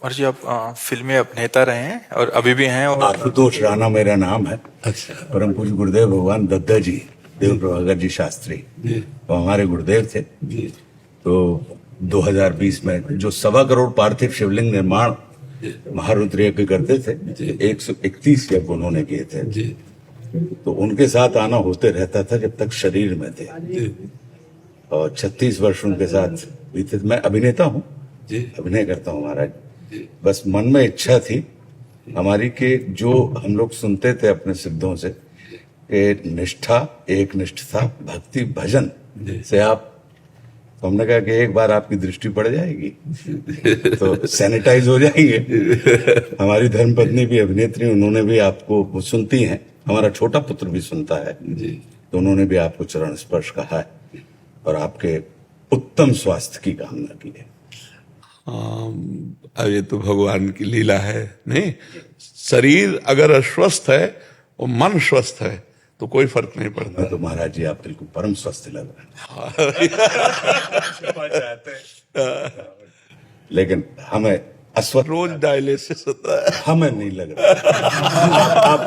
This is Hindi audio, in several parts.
और जी आप फिल्मी अभिनेता रहे हैं और अभी भी हैं। और आशुतोष राणा मेरा नाम है। अच्छा परम पूज्य गुरुदेव भगवान दद्दा जी, देव प्रभाकर जी शास्त्री, जी वो हमारे गुरुदेव थे। जी तो 2020 में जो 1.25 करोड़ पार्थिव शिवलिंग निर्माण महारुद्र यज्ञ करते थे, 131 यज्ञ उन्होंने किए थे। जी तो उनके साथ आना होते रहता था जब तक शरीर में थे। जी और 36 वर्ष उनके साथ बीते। मैं अभिनेता हूँ, जी अभिनय करता हूँ महाराज। जी बस मन में इच्छा थी हमारी कि जो हम लोग सुनते थे अपने सिद्धों से कि निष्ठा, एक निष्ठता, भक्ति, भजन से आप, तो हमने कहा कि एक बार आपकी दृष्टि पड़ जाएगी तो सैनिटाइज हो जाएंगे। हमारी धर्मपत्नी भी अभिनेत्री, उन्होंने भी आपको, वो सुनती हैं, हमारा छोटा पुत्र भी सुनता है, जी तो उन्होंने भी आपको चरण स्पर्श कहा है और आपके उत्तम स्वास्थ्य की कामना की है। अब ये तो भगवान की लीला है। नहीं, शरीर अगर अस्वस्थ है और मन स्वस्थ है तो कोई फर्क नहीं पड़ता। मैं तो महाराज जी आप बिल्कुल परम स्वस्थ लग रहे हैं। लेकिन हमें अस्वस्थ, रोज डायलिसिस होता है। हमें नहीं लग रहा।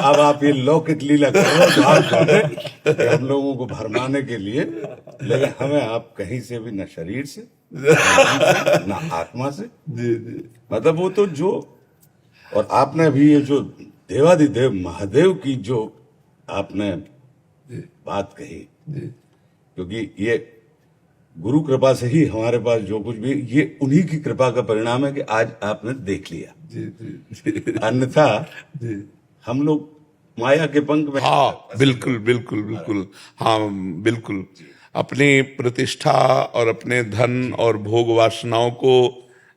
अब आप ये लौकिक लीला कर रहे हो धाम कि हम लोगों को भरमाने के लिए, लेकिन हमें आप कहीं से भी, न शरीर से, न आत्मा से, जी जी मतलब वो तो जो, और आपने अभी ये जो देवाधिदेव महादेव की जो आपने बात कही, क्योंकि ये गुरु कृपा से ही हमारे पास जो कुछ भी, ये उन्हीं की कृपा का परिणाम है कि आज आपने देख लिया। जी जी अन्यथा जी हम लोग माया के पंख में। हाँ बिल्कुल बिल्कुल बिल्कुल, हाँ बिल्कुल। अपनी प्रतिष्ठा और अपने धन और भोग वासनाओं को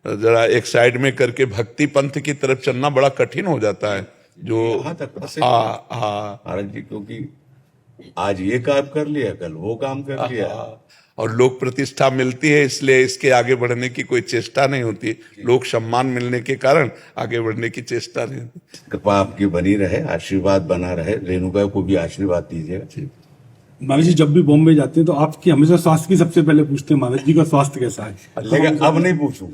जरा एक साइड में करके भक्ति पंथ की तरफ चलना बड़ा कठिन हो जाता है। जो यहाँ तक फंसे हाँ हाँ महाराज जी, क्योंकि आज ये काम कर लिया, कल वो काम कर लिया। और लोक प्रतिष्ठा मिलती है इसलिए इसके आगे बढ़ने की कोई चेष्टा नहीं होती। लोक सम्मान मिलने के कारण आगे बढ़ने की चेष्टा नहीं होती। कृपा आपकी बनी रहे, आशीर्वाद बना रहे। रेणुका को भी आशीर्वाद दीजिएगा। महाराज जी जब भी बॉम्बे जाते हैं तो आपकी हमेशा स्वास्थ्य की सबसे पहले पूछते हैं, महाराज जी का स्वास्थ्य कैसा है। लेकिन अब नहीं पूछूं।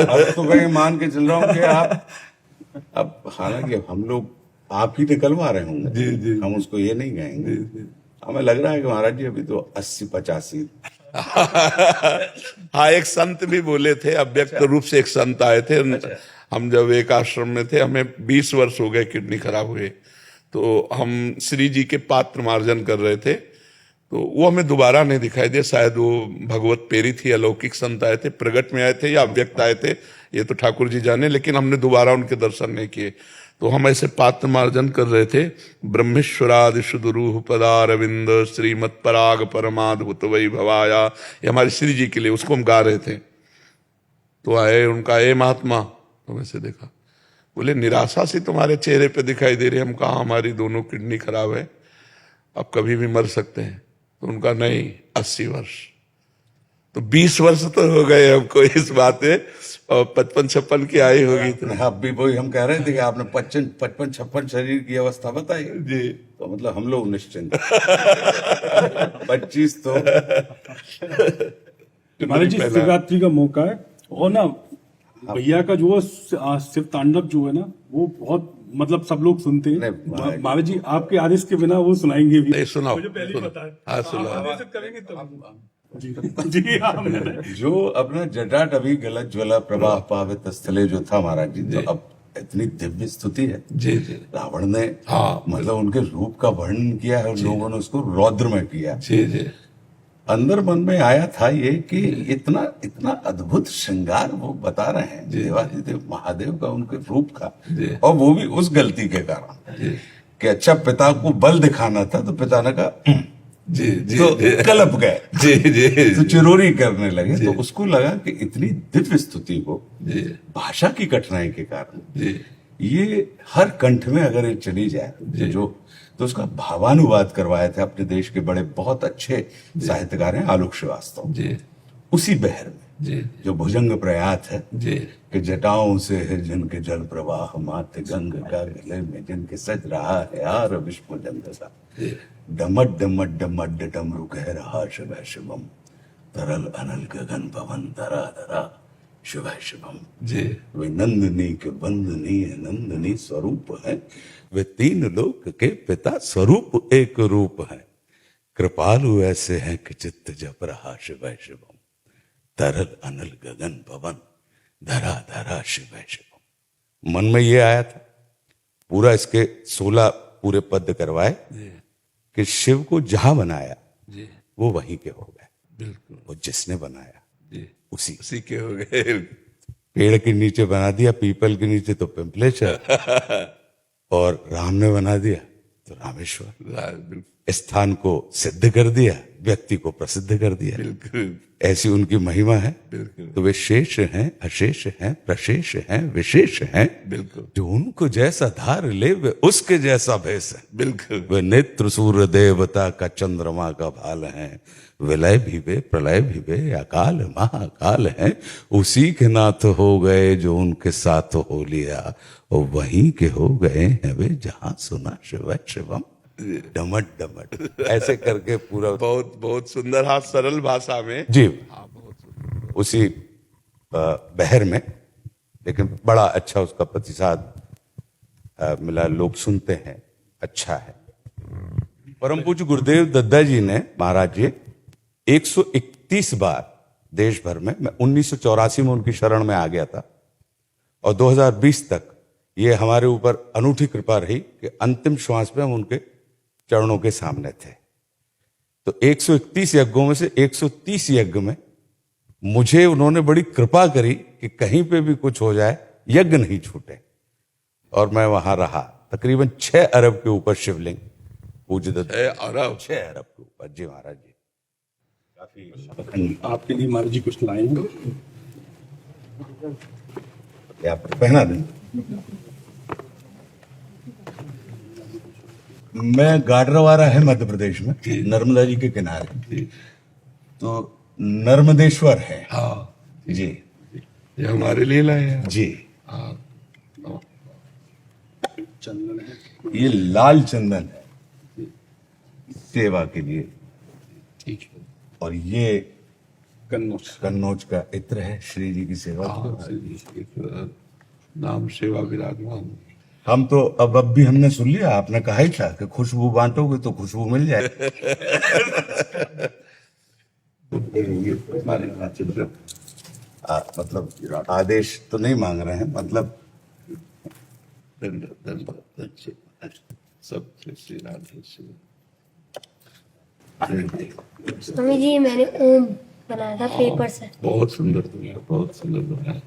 अब तो कहीं मान के चल रहा हूं कि आप, अब हालांकि हम लोग आप ही निकलवा रहे होंगे, जी जी हम उसको ये नहीं कहेंगे। हमें लग रहा है कि महाराज जी अभी तो 80-85। हाँ, एक संत भी बोले थे, अव्यक्त रूप से एक संत आए थे। हम जब एक आश्रम में थे, हमें 20 वर्ष हो गए किडनी खराब हुए, तो हम श्री जी के पात्र मार्जन कर रहे थे, तो वो हमें दोबारा नहीं दिखाई दिया। शायद वो भगवत पेरी थी, अलौकिक संत आए थे, प्रगट में आए थे या अव्यक्त आए थे, ये तो ठाकुर जी जाने, लेकिन हमने दोबारा उनके दर्शन नहीं किए। तो हम ऐसे पात्र मार्जन कर रहे थे। ब्रह्मेश्वरादि सुदुरूह पदारविंद श्रीमत् पराग परमाद्भुत वैभवाया, ये हमारे श्री जी के लिए, उसको हम गा रहे थे। तो आए, उनका ए महात्मा, तो वैसे देखा, बोले निराशा सी तुम्हारे चेहरे पे दिखाई दे रही। हम कहा हमारी दोनों किडनी खराब है, अब कभी भी मर सकते हैं। तो उनका नहीं, 80 वर्ष। तो 20 वर्ष तो हो गए हमको इस बात में, और 55-56 की आई होगी। तो अब भी वही हम कह रहे थे कि आपने 55-56 शरीर की अवस्था बताई जी, तो मतलब हम लोग निश्चिंत। 25 तो महाराज जी शिवरात्रि का मौका है, और ना भैया का जो शिव तांडव जो है ना, वो बहुत, मतलब सब लोग सुनते हैं। नहीं, महाराज जी आपके आदेश के बिना वो सुनाएंगे भी। नहीं सुनाओ, मुझे पहले ही पता है। हाँ सुनाओ। आदेशित करेंगे तब। जी हाँ। जो अपना जटाट अभी गलत ज्वला प्रवाह पावित स्थले जो था महाराज जी, तो अब इतनी दिव्य स्तुति है। जी जी रावण ने हाँ, मतलब उनके रूप का वर्णन किया है और लोगों ने उसको रौद्र में किया। जी जी अंदर मन में आया था ये कि इतना इतना अद्भुत श्रृंगार वो बता रहे हैं देवाधिदेव महादेव का, उनके रूप का, और वो भी उस गलती के कारण कि अच्छा पिता को बल दिखाना था, तो पिता ने कहा जी जी तो कलप गए, जी जी तो चिरोरी करने लगे। तो उसको लगा कि इतनी दिव्य स्तुति को जी भाषा की कठिनाई के कारण जी ये हर कंठ में अगर ये चली जाए जो, तो उसका भावानुवाद करवाए थे अपने देश के बड़े बहुत अच्छे साहित्यकार हैं आलोक श्रीवास्तव जी उसी बहर में, जी जो भुजंग प्रयात है जी कि जटाओं से है जिनके जल प्रवाह, मात गंग का गले में जिनके सज रहा है यार विष्णु जंग सा, डमट डमट डमट डमरू कह रहा शिव शिवम, तरल अनल गगन पवन धरा धरा, शिवाय शिवम। जी वे नंदनी के वंदनी नंदनी स्वरूप है, वे तीन लोक के पिता स्वरूप एक रूप है। कृपालु ऐसे हैं कि चित्त जप रहा शिवाय शिवम। तरल अनल गगन पवन धरा धरा शिवाय शिवम। मन में ये आया था, पूरा इसके 16 पूरे पद करवाए कि शिव को जहां बनाया जी वो वहीं के हो गए, बिल्कुल और जिसने बनाया जी उसी। उसी के हो गए। पेड़ के नीचे बना दिया, पीपल के नीचे तो पिंपलेश्वर, और राम ने बना दिया तो रामेश्वर। बिल्कुल स्थान को सिद्ध कर दिया, व्यक्ति को प्रसिद्ध कर दिया। बिल्कुल ऐसी उनकी महिमा है। बिल्कुल तो वे शेष हैं, अशेष हैं, प्रशेष हैं, विशेष हैं। बिल्कुल जो उनको जैसा धार ले वे उसके जैसा भेष है। बिल्कुल वे नेत्र सूर्य देवता का चंद्रमा का भाल हैं। विलय भी वे प्रलय भी वे अकाल महाकाल हैं। उसी के नाथ हो गए जो उनके साथ हो लिया, और वहीं के हो गए हैं वे जहां सुना शिव शिवम डमट डमट। ऐसे करके पूरा बहुत बहुत सुंदर, हाँ सरल भाषा में। जी हाँ बहुत सुंदर। उसी बहर में, लेकिन बड़ा अच्छा उसका प्रतिसाद मिला, लोग सुनते हैं, अच्छा है। परम पूज्य गुरुदेव दद्दा जी ने, महाराज जी 131 बार देश भर में, मैं 1984 में उनकी शरण में आ गया था, और 2020 तक ये हमारे ऊपर अनूठी कृपा रही कि अंतिम श्वास में हम उनके चरणों के सामने थे। तो 131 यज्ञों में से 130 यज्ञ में मुझे उन्होंने बड़ी कृपा करी कि कहीं पे भी कुछ हो जाए यज्ञ नहीं छूटे, और मैं वहां रहा। तकरीबन 6 अरब के ऊपर शिवलिंग पूज्य दत्त, 6 अरब के ऊपर। जी महाराज जी, काफी आपके लिए महाराज जी कुछ लाए हैं। क्या पहना दें। मैं गाडरवारा है मध्य प्रदेश में, नर्मदा जी के किनारे, तो नर्मदेश्वर है। हाँ जी ये हमारे लिए लाए हैं। जी। हाँ चंदन है, ये लाल चंदन है सेवा के लिए, ठीक है। और ये कन्नौज। कन्नौज का इत्र है श्री जी की सेवा के हाँ लिए। एक नाम सेवा विराजमान। हम तो अब भी हमने सुन लिया, आपने कहा ही था कि खुशबू बांटोगे तो खुशबू मिल जाए। मतलब आदेश तो नहीं मांग रहे हैं, मतलब सब श्री राधे श्री। स्वामी जी मैंने ओम बनाया था पेपर से। बहुत सुंदर दुनिया, बहुत सुंदर दुनिया।